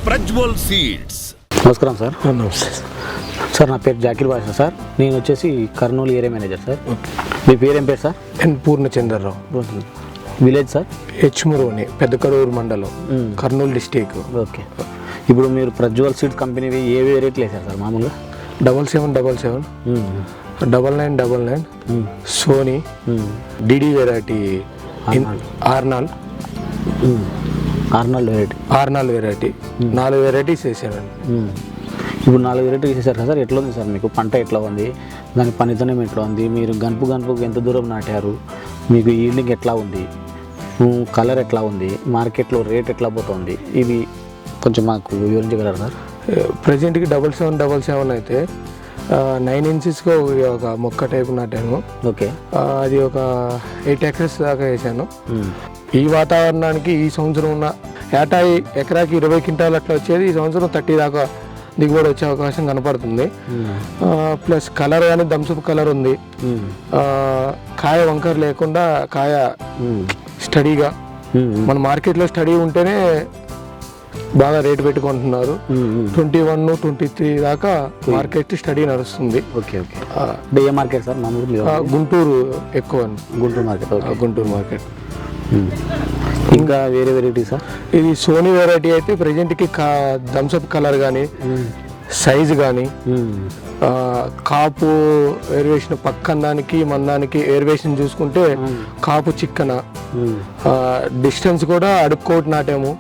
Prajwal seeds. నమస్కారం sir. నమస్తే sir, నా పేరు జాకిర్ బాషా సార్. నేను వచ్చేసి కర్నూలు ఏరియా మేనేజర్ సార్. మీ పేరు ఏం పేరు sir? N Purnachandra Rao. Village sir? Hechmuroni, Peddakaduru మండలం, కర్నూలు డిస్టిక్. ఓకే. ఇప్పుడు మీరు ప్రజ్వల్ సీడ్స్ కంపెనీ ఏ వెరైటీలు వేసారు సార్ మామూలుగా? 7777, 9999, సోనీ, డిడి వెరైటీ, ఆర్నాల్ వెరైటీ 4 వెరైటీస్ వేసానండి. ఇప్పుడు 4 వెరైటీస్ వేసారు కదా సార్. ఎట్లా ఉంది సార్ మీకు పంట? ఎట్లా ఉంది? దాని పనితనం ఎట్లా ఉంది? మీరు గనుపుకు ఎంత దూరం నాటారు? మీకు ఈల్డింగ్ ఎట్లా ఉంది? కలర్ ఎట్లా ఉంది? మార్కెట్లో రేట్ ఎట్లా పోతుంది? ఇవి కొంచెం మాకు వివరించగలరా సార్? ప్రజెంట్కి 7777 అయితే 9 ఇంచెస్గా ఒక మొక్క టైపు నాటాను. ఓకే. అది ఒక 8 acres దాకా వేసాను. ఈ వాతావరణానికి ఈ సంవత్సరం ఉన్న ఏటా ఎకరాకి 20 క్వింటాలు అట్లా వచ్చేది. ఈ సంవత్సరం 30 దాకా దిగుబడి వచ్చే అవకాశం కనపడుతుంది. ప్లస్ కలర్ కానీ థమ్సప్ కలర్ ఉంది. కాయ వంకర లేకుండా కాయ స్టడీగా, మన మార్కెట్లో స్టడీ ఉంటేనే బాగా రేటు పెట్టుకుంటున్నారు. 21, 23 దాకా మార్కెట్ స్టడీ నడుస్తుంది. Okay okay. ఏ మార్కెట్ సార్? గుంటూరు ఎక్కువ. గుంటూరు మార్కెట్. ఇంకా వేరే వెరైటీ సార్? ఇది సోనీ వెరైటీ అయితే ప్రజెంట్కి థమ్సప్ కలర్ కానీ, సైజు కానీ, కాపు వేరియేషన్ పక్కన దానికి మందానికి వేరియేషన్ చూసుకుంటే కాపు చిక్కన, డిస్టెన్స్ కూడా అడుక్కోటి నాటాము.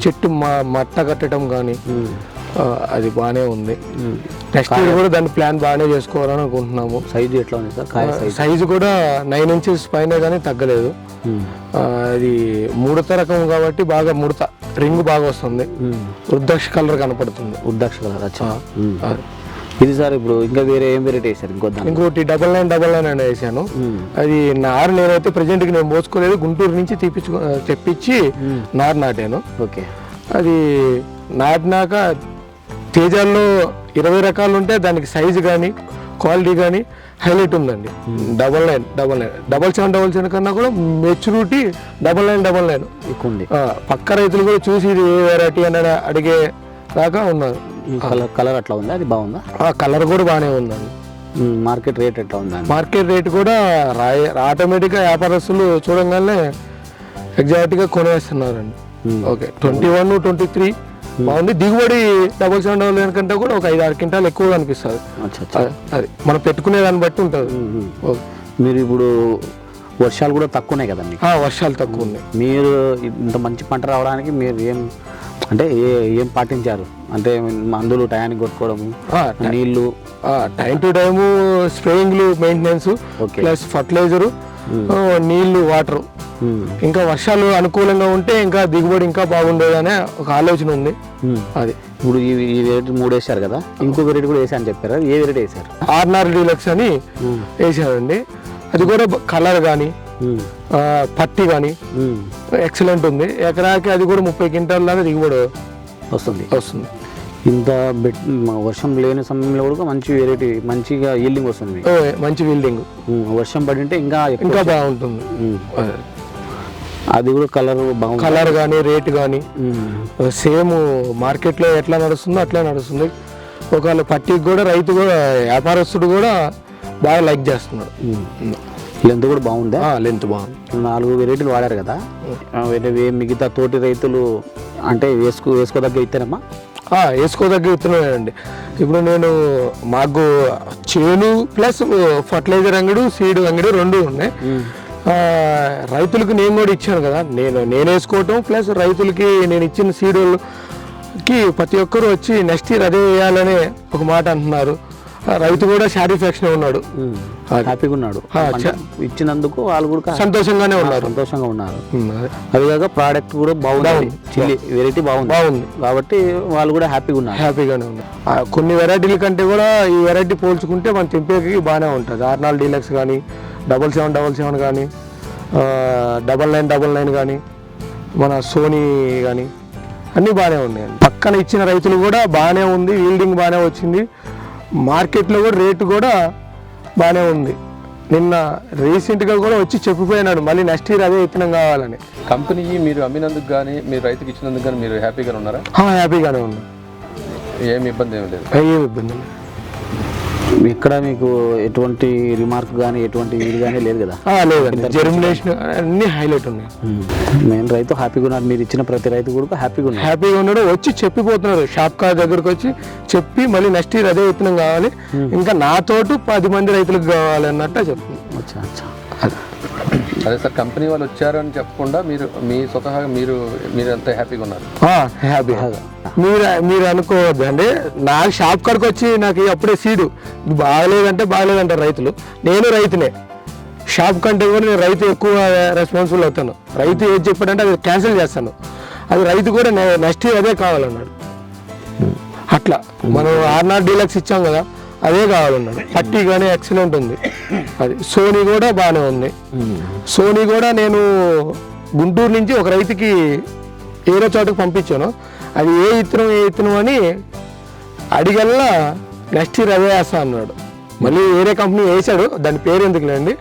చెట్టు మట్ట కట్టడం కానీ అది బాగానే ఉంది. నెక్స్ట్ ఇయర్ కూడా దాని ప్లాన్ బాగానే చేసుకోవాలని అనుకుంటున్నాము. సైజు ఎట్లా ఉంది సార్? సైజు కూడా 9 ఇంచెస్ పైన కానీ తగ్గలేదు. అది ముడత రకం కాబట్టి బాగా ముడత రింగ్ బాగా వస్తుంది. వృద్ధాక్ష కలర్ కనపడుతుంది. వృద్ధాక్ష కలర్. ఇది సార్ ఇప్పుడు ఇంకా వేరే ఏం వెరైటీ వేసారు? ఇంకోటి 9999 అని వేసాను. అది నారు నేనైతే ప్రజెంట్కి నేను మోసుకోలేదు. గుంటూరు నుంచి తెప్పించి నారు నాటాను. ఓకే. అది నాటినాక తేజాల్లో 20 రకాలు ఉంటే దానికి సైజు కానీ క్వాలిటీ కానీ హైలైట్ ఉందండి. 9999 కన్నా కూడా మెచ్యూరిటీ 9999 ఎక్కువ ఉంది. పక్క రైతులు కూడా చూసి ఇది ఏ వెరైటీ అని అడిగే దాకా ఉన్నారు. కలర్ అట్లా ఉందా? అది బాగుందా? కలర్ కూడా బాగానే ఉందండి. మార్కెట్ రేట్ ఎట్లా ఉందా? మార్కెట్ రేట్ కూడా ఆటోమేటిక్గా వ్యాపారస్తులు చూడంగానే ఎగ్జాక్ట్గా కొనేస్తున్నారండి. ఓకే. 21, 23 బాగుంది. దిగుబడి 7777 కంటే కూడా ఒక 5-6 క్వింటాలు ఎక్కువగా అనిపిస్తుంది. అది మనం పెట్టుకునే దాన్ని బట్టి ఉంటుంది. మీరు ఇప్పుడు వర్షాలు కూడా తక్కువనే కదండి? వర్షాలు తక్కువ ఉన్నాయి. మీరు ఇంత మంచి పంట రావడానికి మీరు ఏం పాటించారు? అంటే మందులు టయానికి కొట్టుకోవడము, నీళ్లు టైం టు టైము, స్ప్రేయింగ్లు, మెయింటెనెన్స్, ప్లస్ ఫర్టిలైజరు, నీళ్లు, వాటర్. ఇంకా వర్షాలు అనుకూలంగా ఉంటే ఇంకా దిగుబడి ఇంకా బాగుండేదనే ఒక ఆలోచన ఉంది. అది ఇప్పుడు ఈ వెరైటీ 3 వేసారు కదా, ఇంకో వెరైటీ కూడా వేసాను చెప్పారు. ఏ వెరైటీ వేసారు? ఆర్నార్ డీలక్స్ అని వేసానండి. అది కూడా కలర్ కానీ పత్తి కానీ ఎక్సలెంట్ ఉంది. ఎకరాకి అది కూడా 30 క్వింటాల దాకా దిగుబడి వస్తుంది. ఇంత వర్షం లేని సమయంలో కూడా మంచి వెరైటీ, మంచిగా ఈల్డింగ్ వస్తుంది. మంచి ఈల్డింగ్. వర్షం పడింటే ఇంకా బాగుంటుంది. అది కూడా కలర్ బాగుంది. కలర్ కానీ రేట్ కానీ సేమ్ మార్కెట్లో ఎట్లా నడుస్తుందో అట్లా నడుస్తుంది. ఒకవేళ పట్టికి కూడా రైతు కూడా వ్యాపారస్తుడు కూడా బాగా లైక్ చేస్తున్నాడు. లెంత్ కూడా బాగుందా? లెంత్ బాగుంది. 4 వెరైటీలు వాడారు కదా, మిగతా తోటి రైతులు అంటే వేసుకోదగ్గ ఇత్తనమ్మా? వేసుకోదగ్గ విత్తనమేనండి. ఇప్పుడు నేను మాకు చేను ప్లస్ ఫర్టిలైజర్ అంగడి, సీడ్ అంగడి 2 ఉన్నాయి. రైతులకు నేను కూడా ఇచ్చాను కదా, నేను వేసుకోవటం ప్లస్ రైతులకి నేను ఇచ్చిన సీడుకి ప్రతి ఒక్కరు వచ్చి నెక్స్ట్ ఇయర్ అదే వేయాలనే ఒక మాట అంటున్నారు. రైతు కూడా సాటిస్ఫాక్షన్ ఉన్నాడు, హ్యాపీగా ఉన్నాడు. ఇచ్చినందుకు వాళ్ళు కూడా సంతోషంగా ఉన్నారు. అది కాక ప్రోడక్ట్ కూడా బాగుంది, చిల్లీ వెరైటీ బాగుంది కాబట్టి వాళ్ళు కూడా హ్యాపీగానే ఉన్నారు. కొన్ని వెరైటీల కంటే కూడా ఈ వెరైటీ పోల్చుకుంటే మన తెంపేకి బాగానే ఉంటుంది. ఆర్నాల్ డీలక్స్ కానీ, 7777 కానీ, 9999 కానీ, మన సోనీ కానీ అన్నీ బాగానే ఉన్నాయి. పక్కన ఇచ్చిన రైతులు కూడా బాగానే ఉంది, ఈల్డింగ్ బాగానే వచ్చింది. మార్కెట్లో కూడా రేటు కూడా బాగానే ఉంది. నిన్న రీసెంట్గా కూడా వచ్చి చెప్పిపోయినాడు మళ్ళీ నెక్స్ట్ ఇయర్ అదే విత్తనం కావాలని. కంపెనీ మీరు అమ్మినందుకు కానీ మీరు రైతుకి ఇచ్చినందుకు కానీ మీరు హ్యాపీగానే ఉన్నారా? హ్యాపీగానే ఉన్నా, ఏమి ఇబ్బంది ఏమి లేదు. ఏమి ఇబ్బంది లేదు. ఇక్కడ మీకు ఎటువంటి రిమార్క్ కానీ ఎటువంటి ఇది కానీ లేదు కదా? లేదండి, జెర్మినేషన్ అన్ని హైలైట్ ఉన్నాయి. మెయిన్ రైతు హ్యాపీగా ఉన్నారు, మీరు ఇచ్చిన ప్రతి రైతు కూడా హ్యాపీగా ఉన్నారు. హ్యాపీగా ఉన్నాడు, వచ్చి చెప్పిపోతున్నారు షాప్ కార్ దగ్గరకు వచ్చి చెప్పి మళ్ళీ నెక్స్ట్ ఇయర్ అదే విత్తనం కావాలి, ఇంకా నాతోటి 10 మంది రైతులకు కావాలి అన్నట్టు చెప్తుంది. అదే సార్, కంపెనీ వాళ్ళు వచ్చారు అని చెప్పకుండా మీరు మీ స్వతహాగా మీరు అంతా హ్యాపీగా ఉన్నారు. హ్యాపీగా మీరు అనుకోవద్దు అండి, నాకు షాప్ కాడికి వచ్చి నాకు అప్పుడే సీడు బాగలేదంటారు రైతులు. నేను రైతునే, షాప్ కంటే కూడా నేను రైతు ఎక్కువ రెస్పాన్సిబుల్ అవుతాను. రైతు ఏది చెప్పాడంటే అది క్యాన్సిల్ చేస్తాను, అది రైతు కూడా నెక్స్ట్ ఇయర్ అదే కావాలన్నాడు. అట్లా మనం R0 డీలక్స్ ఇచ్చాం కదా, అదే కావాలన్నాడు. పట్టి కానీ ఎక్సలెంట్ ఉంది, అది సోనీ కూడా బాగానే ఉంది. సోనీ కూడా నేను గుంటూరు నుంచి ఒక రైతుకి ఏదో చోటకి పంపించాను, అది ఏ ఇత్తనం అని అడిగల్లా నెక్స్ట్ ఇయర్ అదే వేస్తా అన్నాడు. మళ్ళీ వేరే కంపెనీ వేసాడు, దాని పేరు ఎందుకులేండి,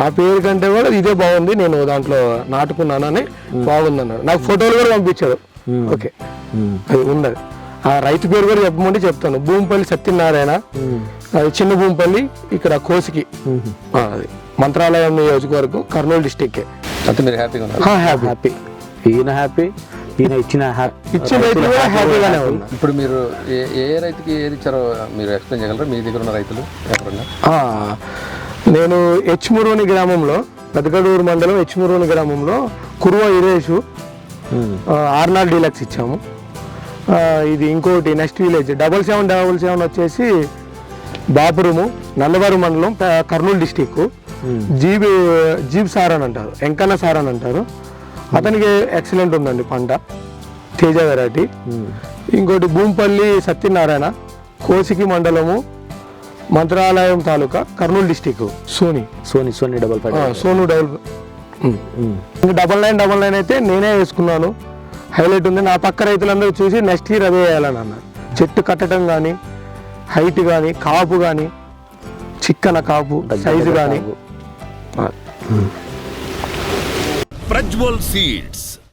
ఆ పేరు కంటే కూడా ఇదే బాగుంది, నేను దాంట్లో నాటుకున్నానని బాగుంది అన్నాడు. నాకు ఫోటోలు కూడా పంపించాడు. ఓకే, అది ఉన్నది. ఆ రైతు పేరు కూడా చెప్పమంటే చెప్తాను, భూమిపల్లి సత్యనారాయణ, అది చిన్న భూమిపల్లి, ఇక్కడ కోసికి, అది మంత్రాలయం నియోజకవర్గం, కర్నూలు డిస్టిక్. అయితే మీరు హ్యాపీగా ఉన్నారు? హ్యాపీ, ఈయన హ్యాపీ, ఈయన ఇచ్చిన రైతు కూడా హ్యాపీగానే ఉంది. ఇప్పుడు మీరు ఏ రైతుకి ఏది ఇచ్చారో మీరు ఎక్స్ప్లెయిన్ చేయగలరా? మీ దగ్గర ఉన్న రైతులు ఎక్కడున్నా? నేను హెచ్మురోని గ్రామంలో, పెద్దగడూరు మండలం హెచ్మురోని గ్రామంలో కురువ ఇరేషు R0 డీలక్స్ ఇచ్చాము. ఇది ఇంకోటి నెక్స్ట్ విలేజ్ 7777 వచ్చేసి బాపురము, నల్లవారు మండలం, కర్నూలు డిస్టిక్, జీబ్ సార్ అని అంటారు, ఎంకన్న సార్ అని అంటారు. అతనికి ఎక్సలెంట్ ఉందండి పంట, తేజ వెరైటీ. ఇంకోటి భూమిపల్లి సత్యనారాయణ, కోసికి మండలము, మంత్రాలయం తాలూకా, కర్నూలు డిస్టిక్, సోను 9999 అయితే నేనే వేసుకున్నాను, హైలైట్ ఉంది. నా పక్క రైతులందరూ చూసి నెక్స్ట్ ఇయర్ అదే వేయాలని అన్నారు. చెట్టు కట్టడం కానీ, హైట్ కానీ, కాపు కానీ, చిక్కన కాపు సైజు కానీ. ప్రజ్వల్ సీడ్స్